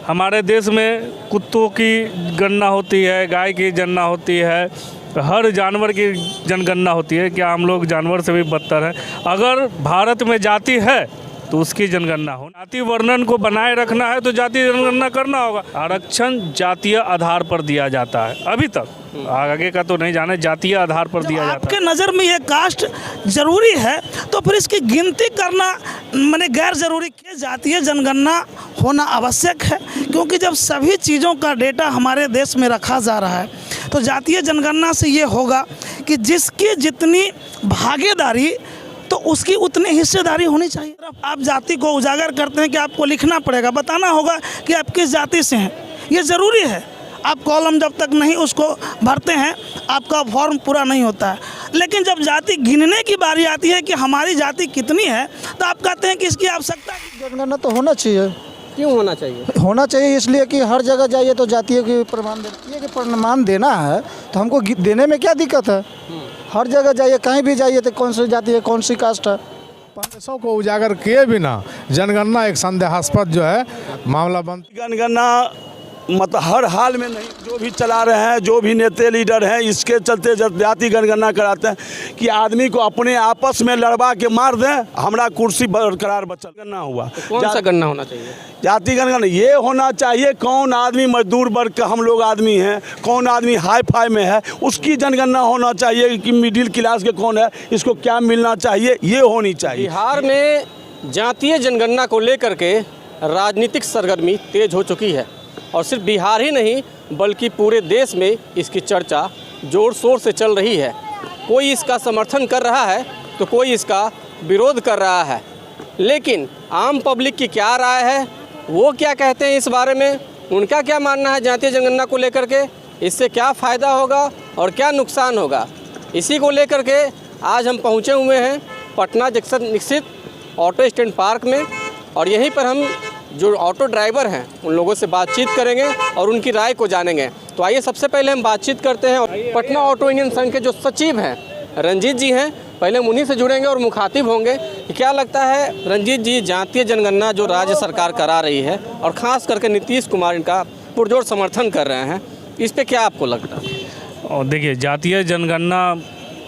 हमारे देश में कुत्तों की गणना होती है, गाय की गणना होती है, हर जानवर की जनगणना होती है। क्या हम लोग जानवर से भी बदतर हैं? अगर भारत में जाति है तो उसकी जनगणना हो। जाति वर्णन को बनाए रखना है तो जाति जनगणना करना होगा। आरक्षण जातीय आधार पर दिया जाता है अभी तक, आगे का तो नहीं जाने, जातीय आधार पर दिया जाता है। आपके नज़र में ये कास्ट जरूरी है तो फिर इसकी गिनती करना माने गैर जरूरी है? जातीय जनगणना होना आवश्यक है, क्योंकि जब सभी चीज़ों का डेटा हमारे देश में रखा जा रहा है तो जातीय जनगणना से ये होगा कि जिसकी जितनी भागीदारी तो उसकी उतनी हिस्सेदारी होनी चाहिए। आप जाति को उजागर करते हैं कि आपको लिखना पड़ेगा, बताना होगा कि आप किस जाति से हैं, ये ज़रूरी है। आप कॉलम जब तक नहीं उसको भरते हैं आपका फॉर्म पूरा नहीं होता है। लेकिन जब जाति गिनने की बारी आती है कि हमारी जाति कितनी है तो आप कहते हैं कि इसकी आवश्यकता। जनगणना तो होना चाहिए। क्यों होना चाहिए? होना चाहिए इसलिए कि हर जगह जाइए तो जातियों की प्रमाण देना है तो हमको देने में क्या दिक्कत है? हर जगह जाइए, कहीं भी जाइए तो कौन सी जाति है, कौन सी कास्ट है। प्रदेशों को उजागर किए बिना जनगणना एक संदेहास्पद जो है मामला बनता। जनगणना मतलब हर हाल में नहीं, जो भी चला रहे हैं, जो भी नेता लीडर हैं, इसके चलते जाति जनगणना कराते हैं कि आदमी को अपने आपस में लड़वा के मार दें, हमारा कुर्सी बरकरार बचल करना हुआ। तो कौन सा गणना होना चाहिए? जाति जनगणना ये होना चाहिए कौन आदमी मजदूर वर्ग का हम लोग आदमी हैं, कौन आदमी हाई फाई में है, उसकी जनगणना होना चाहिए कि मिडिल क्लास के कौन है, इसको क्या मिलना चाहिए, ये होनी चाहिए। बिहार में जातीय जनगणना को लेकर के राजनीतिक सरगर्मी तेज हो चुकी है और सिर्फ बिहार ही नहीं बल्कि पूरे देश में इसकी चर्चा जोर शोर से चल रही है। कोई इसका समर्थन कर रहा है तो कोई इसका विरोध कर रहा है, लेकिन आम पब्लिक की क्या राय है, वो क्या कहते हैं इस बारे में, उनका क्या मानना है जातीय जनगणना को लेकर के, इससे क्या फ़ायदा होगा और क्या नुकसान होगा, इसी को लेकर के आज हम पहुँचे हुए हैं पटना जंक्शन स्थित ऑटो स्टैंड पार्क में। और यहीं पर हम जो ऑटो ड्राइवर हैं उन लोगों से बातचीत करेंगे और उनकी राय को जानेंगे। तो आइए सबसे पहले हम बातचीत करते हैं पटना ऑटो यूनियन संघ के जो सचिव हैं रंजीत जी हैं, पहले हम उन्हीं से जुड़ेंगे और मुखातिब होंगे कि क्या लगता है रंजीत जी, जातीय जनगणना जो राज्य सरकार करा रही है और ख़ास करके नीतीश कुमार इनका पुरजोर समर्थन कर रहे हैं, इस पर क्या आपको लगता है? और देखिए, जातीय जनगणना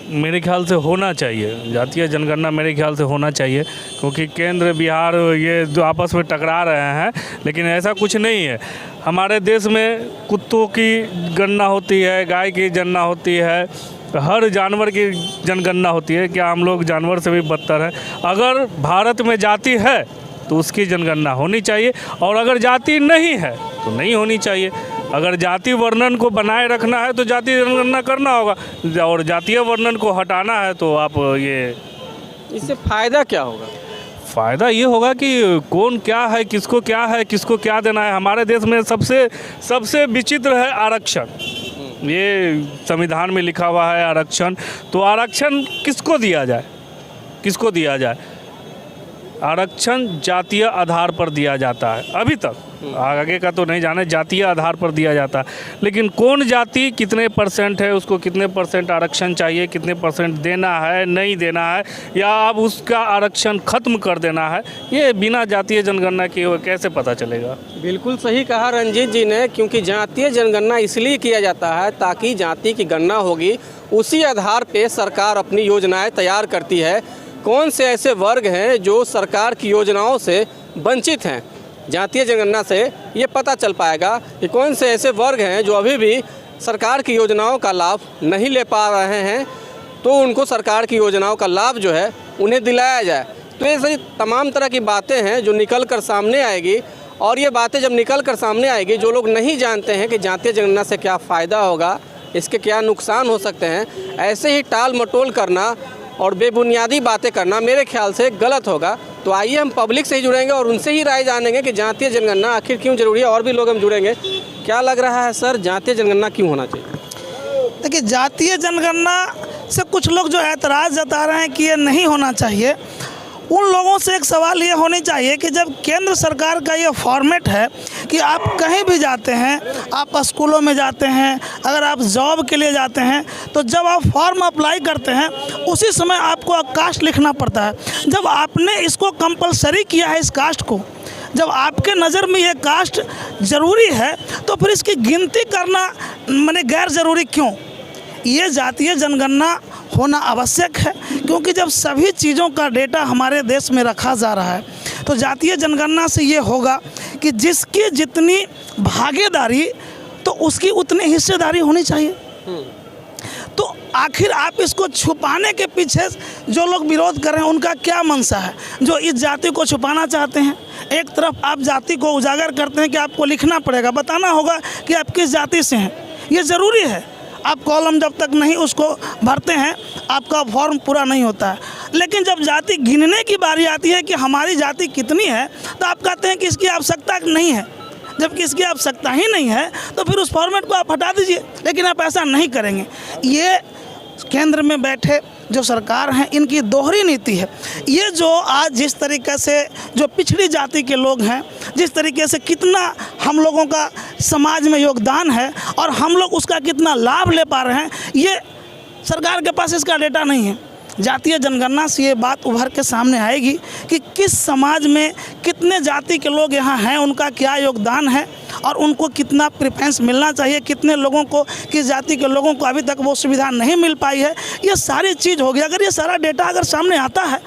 मेरे ख्याल से होना चाहिए, जातीय जनगणना मेरे ख्याल से होना चाहिए, क्योंकि केंद्र बिहार ये जो आपस में टकरा रहे हैं, लेकिन ऐसा कुछ नहीं है। हमारे देश में कुत्तों की गणना होती है, गाय की गणना होती है, हर जानवर की जनगणना होती है। क्या हम लोग जानवर से भी बदतर हैं? अगर भारत में जाति है तो उसकी जनगणना होनी चाहिए, और अगर जाति नहीं है तो नहीं होनी चाहिए। अगर जाति वर्णन को बनाए रखना है तो जाति जनगणना करना होगा, और जातीय वर्णन को हटाना है तो आप ये, इससे फ़ायदा क्या होगा? फ़ायदा ये होगा कि कौन क्या है, किसको क्या देना है। हमारे देश में सबसे विचित्र है आरक्षण। ये संविधान में लिखा हुआ है आरक्षण, तो आरक्षण किसको दिया जाए? आरक्षण जातीय आधार पर दिया जाता है अभी तक, आगे का तो नहीं जाने, जातीय आधार पर दिया जाता है। लेकिन कौन जाति कितने परसेंट है, उसको कितने परसेंट आरक्षण चाहिए, कितने परसेंट देना है, नहीं देना है, या अब उसका आरक्षण ख़त्म कर देना है, ये बिना जातीय जनगणना के कैसे पता चलेगा? बिल्कुल सही कहा रंजीत जी ने, क्योंकि जातीय जनगणना इसलिए किया जाता है ताकि जाति की गणना होगी, उसी आधार पर सरकार अपनी योजनाएँ तैयार करती है। कौन से ऐसे वर्ग हैं जो सरकार की योजनाओं से वंचित हैं, जातीय जनगणना से ये पता चल पाएगा कि कौन से ऐसे वर्ग हैं जो अभी भी सरकार की योजनाओं का लाभ नहीं ले पा रहे हैं, तो उनको सरकार की योजनाओं का लाभ जो है उन्हें दिलाया जाए। तो ये सही तमाम तरह की बातें हैं जो निकल कर सामने आएगी, और ये बातें जब निकल कर सामने आएगी, जो लोग नहीं जानते हैं कि जातीय जनगणना से क्या फ़ायदा होगा, इसके क्या नुकसान हो सकते हैं, ऐसे ही टाल मटोल करना और बेबुनियादी बातें करना मेरे ख्याल से गलत होगा। तो आइए हम पब्लिक से ही जुड़ेंगे और उनसे ही राय जानेंगे कि जातीय जनगणना आखिर क्यों जरूरी है। और भी लोग हम जुड़ेंगे। क्या लग रहा है सर, जातीय जनगणना क्यों होना चाहिए? देखिए, जातीय जनगणना से कुछ लोग जो एतराज़ जता रहे हैं कि ये नहीं होना चाहिए, उन लोगों से एक सवाल ये होनी चाहिए कि जब केंद्र सरकार का ये फॉर्मेट है कि आप कहीं भी जाते हैं, आप स्कूलों में जाते हैं, अगर आप जॉब के लिए जाते हैं, तो जब आप फॉर्म अप्लाई करते हैं उसी समय आपको कास्ट लिखना पड़ता है। जब आपने इसको कंपलसरी किया है, इस कास्ट को, जब आपके नज़र में ये कास्ट ज़रूरी है तो फिर इसकी गिनती करना माने गैर ज़रूरी क्यों? ये जातीय जनगणना होना आवश्यक है, क्योंकि जब सभी चीज़ों का डेटा हमारे देश में रखा जा रहा है तो जातीय जनगणना से ये होगा कि जिसकी जितनी भागीदारी तो उसकी उतनी हिस्सेदारी होनी चाहिए। तो आखिर आप इसको छुपाने के पीछे जो लोग विरोध कर रहे हैं उनका क्या मंशा है, जो इस जाति को छुपाना चाहते हैं? एक तरफ आप जाति को उजागर करते हैं कि आपको लिखना पड़ेगा, बताना होगा कि आप किस जाति से हैं, ये ज़रूरी है। आप कॉलम जब तक नहीं उसको भरते हैं आपका फॉर्म पूरा नहीं होता है। लेकिन जब जाति गिनने की बारी आती है कि हमारी जाति कितनी है तो आप कहते हैं कि इसकी आवश्यकता नहीं है। जबकि इसकी आवश्यकता ही नहीं है तो फिर उस फॉर्मेट को आप हटा दीजिए, लेकिन आप ऐसा नहीं करेंगे। ये केंद्र में बैठे जो सरकार हैं इनकी दोहरी नीति है। ये जो आज जिस तरीके से जो पिछड़ी जाति के लोग हैं, जिस तरीके से कितना हम लोगों का समाज में योगदान है और हम लोग उसका कितना लाभ ले पा रहे हैं, ये सरकार के पास इसका डेटा नहीं है। जातीय जनगणना से ये बात उभर के सामने आएगी कि किस समाज में कितने जाति के लोग यहाँ हैं, उनका क्या योगदान है और उनको कितना प्रेफरेंस मिलना चाहिए, कितने लोगों को, किस जाति के लोगों को अभी तक वो सुविधा नहीं मिल पाई है। ये सारी चीज़ होगी। अगर ये सारा डेटा अगर सामने आता है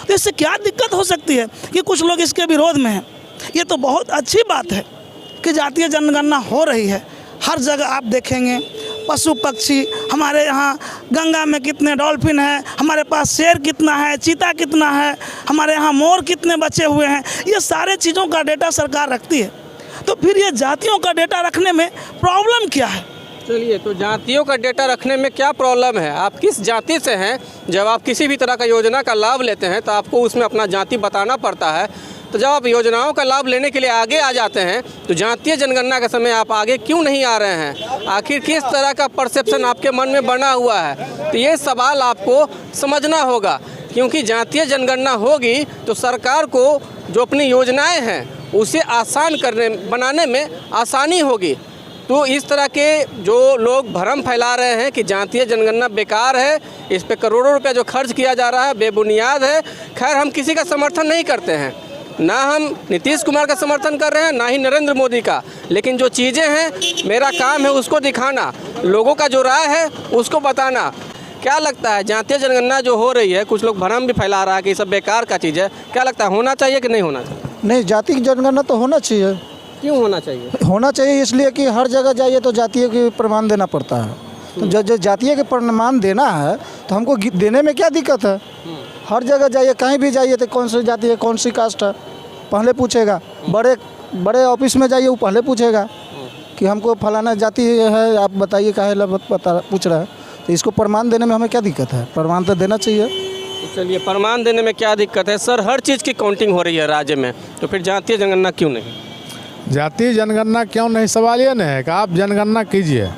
तो इससे क्या दिक्कत हो सकती है कि कुछ लोग इसके विरोध में हैं? ये तो बहुत अच्छी बात है कि जातीय जनगणना हो रही है। हर जगह आप देखेंगे पशु पक्षी, हमारे यहाँ गंगा में कितने डॉल्फिन हैं, हमारे पास शेर कितना है, चीता कितना है, हमारे यहाँ मोर कितने बचे हुए हैं, ये सारे चीज़ों का डेटा सरकार रखती है। तो फिर ये जातियों का डेटा रखने में प्रॉब्लम क्या है? चलिए, तो जातियों का डेटा रखने में क्या प्रॉब्लम है? आप किस जाति से हैं? जब आप किसी भी तरह का योजना का लाभ लेते हैं तो आपको उसमें अपना जाति बताना पड़ता है। तो जब आप योजनाओं का लाभ लेने के लिए आगे आ जाते हैं तो जातीय जनगणना के समय आप आगे क्यों नहीं आ रहे हैं? आखिर किस तरह का परसेप्शन आपके मन में बना हुआ है? तो ये सवाल आपको समझना होगा, क्योंकि जातीय जनगणना होगी तो सरकार को जो अपनी योजनाएं हैं उसे आसान बनाने में आसानी होगी। तो इस तरह के जो लोग भ्रम फैला रहे हैं कि जातीय जनगणना बेकार है, इस पे करोड़ों रुपया जो खर्च किया जा रहा है बेबुनियाद है, खैर हम किसी का समर्थन नहीं करते हैं, ना हम नीतीश कुमार का समर्थन कर रहे हैं ना ही नरेंद्र मोदी का। लेकिन जो चीज़ें हैं मेरा काम है उसको दिखाना, लोगों का जो राय है उसको बताना। क्या लगता है जातीय जनगणना जो हो रही है, कुछ लोग भ्रम भी फैला रहा है कि ये सब बेकार का चीज़ है, क्या लगता है होना चाहिए कि नहीं होना चाहिए? नहीं, जाति की जनगणना तो होना चाहिए। क्यों होना चाहिए? होना चाहिए इसलिए कि हर जगह जाइए तो जातीय के प्रमाण देना पड़ता है। तो जब जातीय के प्रमाण देना है तो हमको देने में क्या दिक्कत है? हर जगह जाइए, कहीं भी जाइए तो कौन सी जाति है, कौन सी कास्ट है, पहले पूछेगा। बड़े ऑफिस में जाइए वो पहले पूछेगा कि हमको फलाना जाति है, आप बताइए काहे पूछ रहा है। तो इसको प्रमाण देने में हमें क्या दिक्कत है? प्रमाण तो देना चाहिए। चलिए, प्रमाण देने में क्या दिक्कत है सर? हर चीज़ की काउंटिंग हो रही है राज्य में, तो फिर जातीय जनगणना क्यों नहीं? जातीय जनगणना क्यों नहीं, सवाल ये नहीं है कि आप जनगणना कीजिए,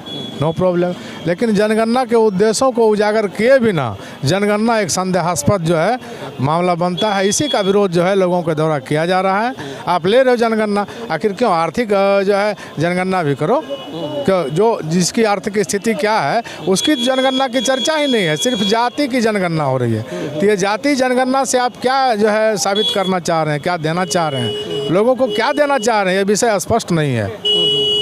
नो प्रॉब्लम, लेकिन जनगणना के उद्देश्यों को उजागर किए बिना जनगणना एक संदेहास्पद जो है मामला बनता है। इसी का विरोध जो है लोगों के द्वारा किया जा रहा है। आप ले रहे हो जनगणना, आखिर क्यों आर्थिक जो है जनगणना भी करो, क्यों जो जिसकी आर्थिक स्थिति क्या है उसकी जनगणना की चर्चा ही नहीं है, सिर्फ जाति की जनगणना हो रही है। तो ये जाति जनगणना से आप क्या जो है साबित करना चाह रहे हैं, क्या देना चाह रहे हैं, लोगों को क्या देना चाह रहे हैं, ये विषय स्पष्ट नहीं है।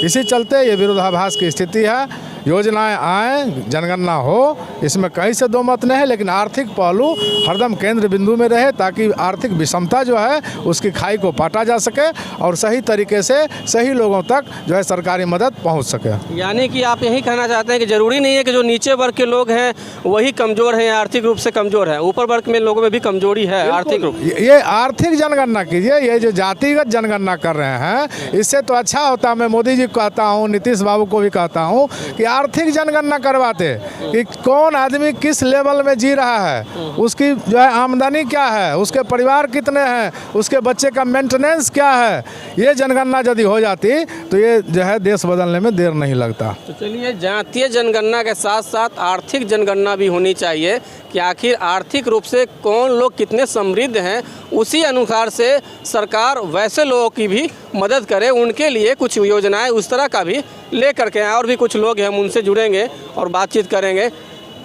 इसी चलते ये विरोधाभास की स्थिति है। योजनाएं आए, जनगणना हो, इसमें कहीं से दो मत नहीं है, लेकिन आर्थिक पहलू हरदम केंद्र बिंदु में रहे ताकि आर्थिक विषमता जो है उसकी खाई को पाटा जा सके और सही तरीके से सही लोगों तक जो है सरकारी मदद पहुंच सके। यानी कि आप यही कहना चाहते हैं कि ज़रूरी नहीं है कि जो नीचे वर्ग के लोग हैं वही कमज़ोर हैं, आर्थिक रूप से कमज़ोर हैं, ऊपर वर्ग में लोगों में भी कमजोरी है आर्थिक रूप। ये आर्थिक जनगणना कीजिए, ये जो जातिगत जनगणना कर रहे हैं इससे तो अच्छा होता। मैं मोदी जी को कहता हूँ, नीतीश बाबू को भी कहता हूँ कि आर्थिक जनगणना करवाते कि कौन आदमी किस लेवल में जी रहा है, उसकी जो है आमदनी क्या है, उसके परिवार कितने हैं, उसके बच्चे का मेंटेनेंस क्या है। ये जनगणना यदि हो जाती तो ये जो है देश बदलने में देर नहीं लगता। तो चलिए, जातीय जनगणना के साथ साथ आर्थिक जनगणना भी होनी चाहिए कि आखिर आर्थिक रूप से कौन लोग कितने समृद्ध हैं, उसी अनुसार से सरकार वैसे लोगों की भी मदद करे, उनके लिए कुछ योजनाएं उस तरह का भी ले करके आए। और भी कुछ लोग हैं, हम उनसे जुड़ेंगे और बातचीत करेंगे।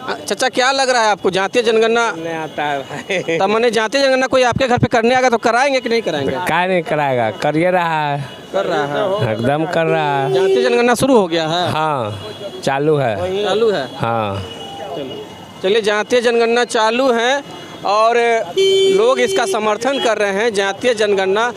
चाचा क्या लग रहा है आपको, जातीय जनगणना नहीं आता है भाई। तब मैंने जातीय जनगणना कोई आपके घर पे करने आएगा तो कराएंगे कि नहीं कराएंगे? क्या नहीं कराएगा, करिए रहा है, कर रहा है, एकदम कर रहा है। जातीय जनगणना शुरू हो गया है? हाँ चालू है। चालू है। हाँ चलिए, जातीय जनगणना चालू है और लोग इसका समर्थन कर रहे हैं। जातीय जनगणना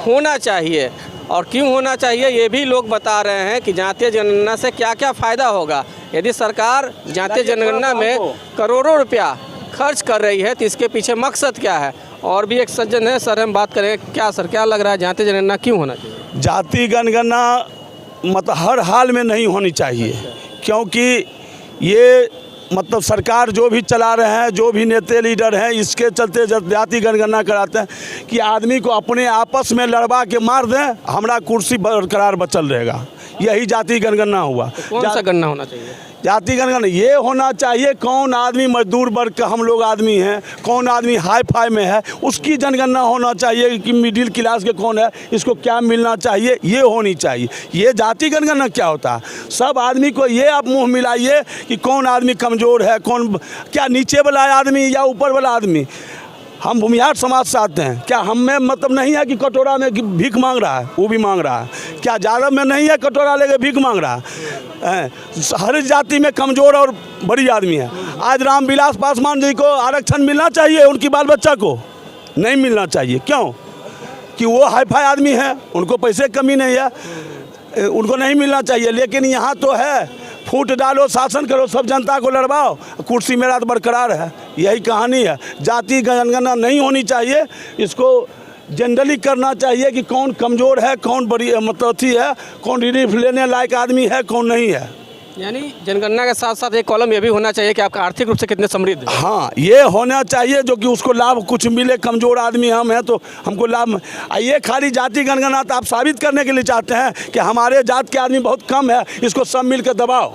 होना चाहिए, और क्यों होना चाहिए ये भी लोग बता रहे हैं कि जातीय जनगणना से क्या क्या फ़ायदा होगा। यदि सरकार जातीय जनगणना में करोड़ों रुपया खर्च कर रही है तो इसके पीछे मकसद क्या है। और भी एक सज्जन है, सर हम बात करें, क्या सर क्या लग रहा है, जातीय जनगणना क्यों होना चाहिए? जाति जनगणना मतलब हर हाल में नहीं होनी चाहिए, क्योंकि ये मतलब सरकार जो भी चला रहे हैं, जो भी नेता लीडर हैं, इसके चलते जाति जनगणना कराते हैं कि आदमी को अपने आपस में लड़वा के मार दें, हमारा कुर्सी बरकरार बचल रहेगा। यही जाति जनगणना हुआ। कौन सा गणना होना चाहिए? जाति जनगणना ये होना चाहिए कौन आदमी मजदूर वर्ग का हम लोग आदमी हैं, कौन आदमी हाई फाई में है, उसकी जनगणना होना चाहिए कि मिडिल क्लास के कौन है, इसको क्या मिलना चाहिए, ये होनी चाहिए। ये जाति जनगणना क्या होता है? सब आदमी को ये आप मुंह मिलाइए कि कौन आदमी कमज़ोर है, कौन क्या नीचे वाला आदमी या ऊपर वाला आदमी। हम भूमिहार समाज से आते हैं, क्या हम में मतलब नहीं है कि कटोरा में भीख मांग रहा है, वो भी मांग रहा है? क्या यादव में नहीं है कटोरा लेके भीख मांग रहा है? हर जाति में कमज़ोर और बड़ी आदमी है। आज रामविलास पासवान जी को आरक्षण मिलना चाहिए, उनकी बाल बच्चा को नहीं मिलना चाहिए। क्यों? कि वो हाई फाई आदमी है, उनको पैसे की कमी नहीं है, उनको नहीं मिलना चाहिए। लेकिन यहाँ तो है, फूट डालो, शासन करो, सब जनता को लड़वाओ, कुर्सी मेरा तो बरकरार है। यही कहानी है। जाति जनगणना नहीं होनी चाहिए, इसको जनरली करना चाहिए कि कौन कमज़ोर है, कौन बड़ी मतलब अथी है, कौन रिलीफ लेने लायक आदमी है, कौन नहीं है। यानी जनगणना के साथ साथ एक कॉलम ये भी होना चाहिए कि आपका आर्थिक रूप से कितने समृद्ध है। हाँ, ये होना चाहिए जो कि उसको लाभ कुछ मिले। कमज़ोर आदमी हम हैं तो हमको लाभ। ये खाली जाति जनगणना तो आप साबित करने के लिए चाहते हैं कि हमारे जात के आदमी बहुत कम है, इसको सब मिल कर दबाओ।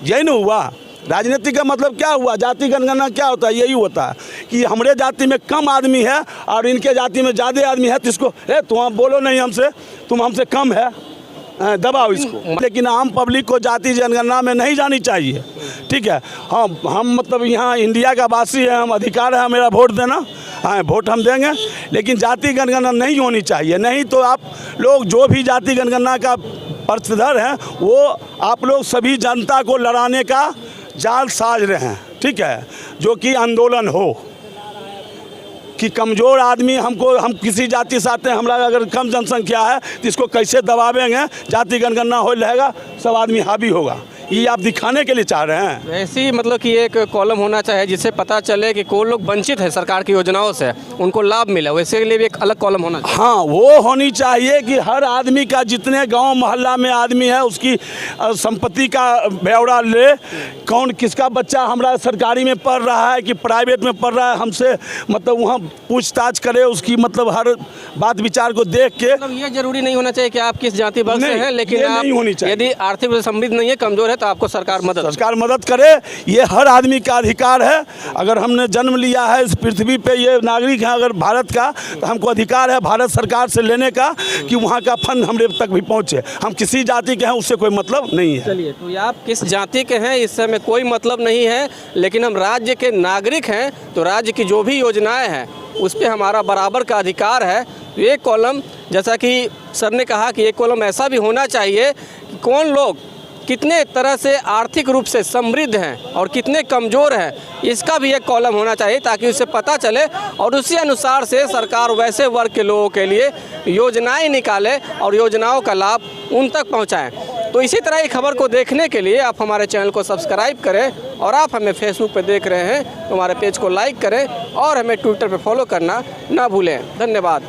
यही ना हुआ। राजनीति का मतलब क्या हुआ? जाति जनगणना क्या होता है? यही होता है कि हमारे जाति में कम आदमी है और इनके जाति में ज़्यादा आदमी है, तो इसको तुम बोलो नहीं हमसे, तुम हमसे कम है, दबाओ इसको। लेकिन आम पब्लिक को जाति जनगणना में नहीं जानी चाहिए। ठीक है, हम मतलब यहाँ इंडिया का वासी है, हम अधिकार है मेरा वोट देना, हाँ वोट हम देंगे, लेकिन जाति जनगणना नहीं होनी चाहिए। नहीं तो आप लोग जो भी जाति जनगणना का पक्षधर हैं, वो आप लोग सभी जनता को लड़ाने का जाल साज रहे हैं। ठीक है, जो कि आंदोलन हो कि कमज़ोर आदमी हम किसी जाति से आते हैं, हमारा अगर कम जनसंख्या है तो इसको कैसे दबावेंगे, जाति जनगणना हो रहेगा, सब आदमी हावी होगा। ये आप दिखाने के लिए चाह रहे हैं। वैसे ही मतलब कि एक कॉलम होना चाहिए जिससे पता चले कि कौन लोग वंचित है सरकार की योजनाओं से, उनको लाभ मिला, वैसे के लिए भी एक अलग कॉलम होना चाहिए। हाँ, वो होनी चाहिए कि हर आदमी का, जितने गांव मोहल्ला में आदमी है, उसकी संपत्ति का ब्यौरा ले, कौन किसका बच्चा हमारा सरकारी में पढ़ रहा है कि प्राइवेट में पढ़ रहा है, हमसे मतलब वहाँ पूछताछ करे, उसकी मतलब हर बात विचार को देख के। मतलब ये जरूरी नहीं होना चाहिए कि आप किस जाति वर्ग से हैं, लेकिन आप नहीं होनी चाहिए। यदि आर्थिक रूप से समृद्ध नहीं है, कमजोर है, तो आपको सरकार मदद करे। ये हर आदमी का अधिकार है। अगर हमने जन्म लिया है इस पृथ्वी पे, ये नागरिक है अगर भारत का, तो हमको अधिकार है भारत सरकार से लेने का कि वहाँ का फंड हमरे तक भी पहुँचे। हम किसी जाति के हैं उससे कोई मतलब नहीं है। चलिए, तो आप किस जाति के हैं इससे हमें कोई मतलब नहीं है, लेकिन हम राज्य के नागरिक हैं, तो राज्य की जो भी योजनाएं हैं उस पर हमारा बराबर का अधिकार है। तो ये कॉलम, जैसा कि सर ने कहा कि ये कॉलम ऐसा भी होना चाहिए कि कौन लोग कितने तरह से आर्थिक रूप से समृद्ध हैं और कितने कमज़ोर हैं, इसका भी एक कॉलम होना चाहिए, ताकि उससे पता चले और उसी अनुसार से सरकार वैसे वर्ग के लोगों के लिए योजनाएं निकाले और योजनाओं का लाभ उन तक पहुंचाएं। तो इसी तरह की खबर को देखने के लिए आप हमारे चैनल को सब्सक्राइब करें, और आप हमें फेसबुक पर देख रहे हैं तो हमारे पेज को लाइक करें और हमें ट्विटर पर फॉलो करना ना भूलें। धन्यवाद।